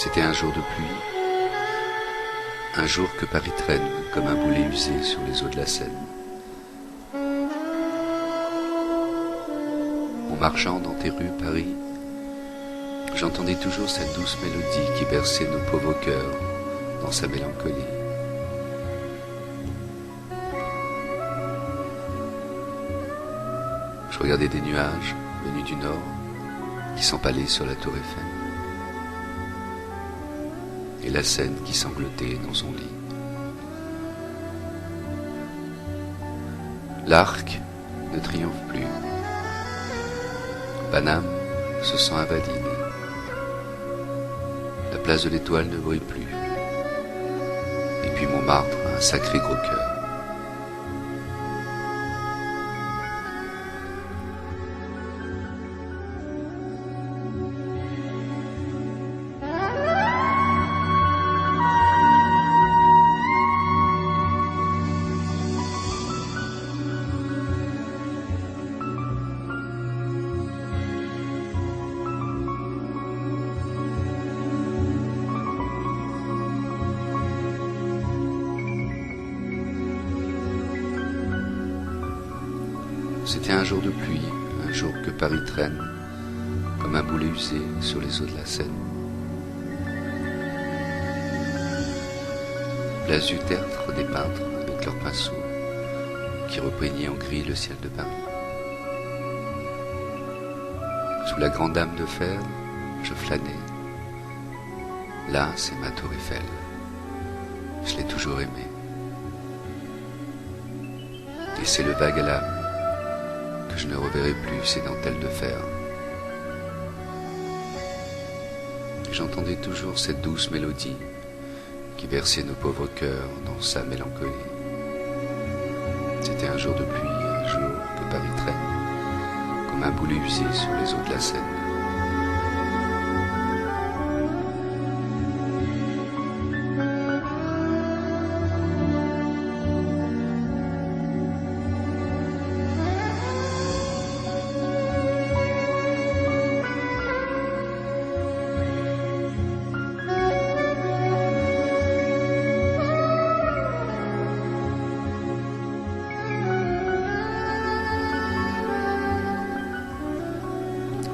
C'était un jour de pluie, un jour que Paris traîne comme un boulet usé sur les eaux de la Seine. En marchant dans tes rues, Paris, j'entendais toujours cette douce mélodie qui berçait nos pauvres cœurs dans sa mélancolie. Je regardais des nuages venus du nord qui s'empalaient sur la tour Eiffel et la Seine qui sanglotait dans son lit. L'Arc ne triomphe plus. Paname se sent invalide. La place de l'Étoile ne brille plus. Et puis Montmartre a un sacré gros cœur. C'était un jour de pluie, un jour que Paris traîne comme un boulet usé sur les eaux de la Seine. Place du Tertre des peintres avec leurs pinceaux qui repeignaient en gris le ciel de Paris. Sous la grande dame de fer, je flânais. Là, c'est ma tour Eiffel. Je l'ai toujours aimée. Et c'est le vague à l'âme que je ne reverrai plus ces dentelles de fer. Et j'entendais toujours cette douce mélodie qui berçait nos pauvres cœurs dans sa mélancolie. C'était un jour de pluie, un jour que Paris traîne comme un boulet usé sur les eaux de la Seine.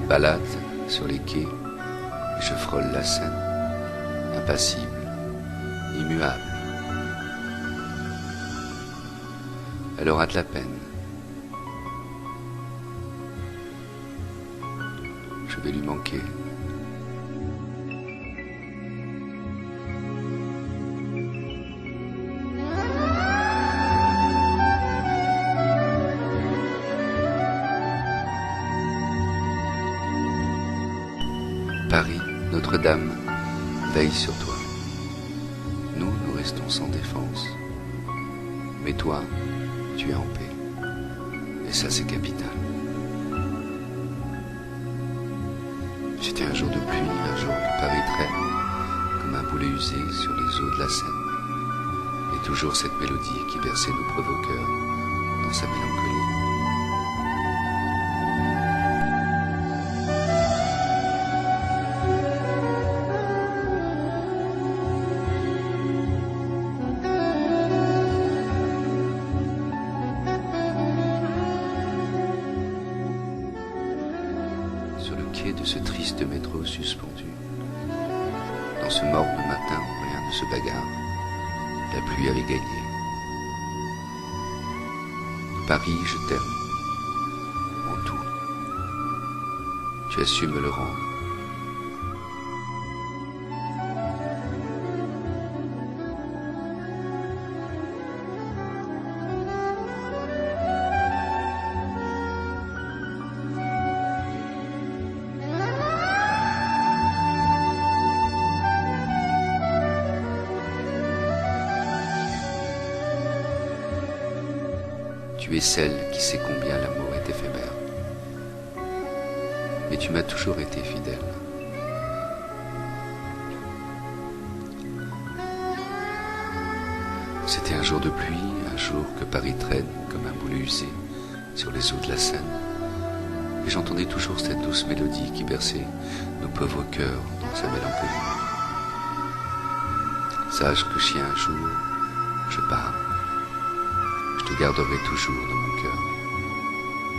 Balade sur les quais, je frôle la Seine, impassible, immuable. Elle aura de la peine. Je vais lui manquer. Paris, Notre-Dame, veille sur toi. Nous, nous restons sans défense. Mais toi, tu es en paix. Et ça, c'est capital. C'était un jour de pluie, un jour que Paris traîne comme un boulet usé sur les eaux de la Seine. Et toujours cette mélodie qui berçait nos pauvres cœurs dans sa mélancolie. Sur le quai de ce triste métro suspendu, dans ce morne matin où rien ne se bagarre, la pluie avait gagné. Paris, je t'aime, en tout. Tu as su me le rendre. Tu es celle qui sait combien l'amour est éphémère. Mais tu m'as toujours été fidèle. C'était un jour de pluie, un jour que Paris traîne comme un boulet usé sur les eaux de la Seine. Et j'entendais toujours cette douce mélodie qui berçait nos pauvres cœurs dans sa mélancolie. Sache que si un jour je pars, je te garderai toujours dans mon cœur.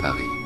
Paris.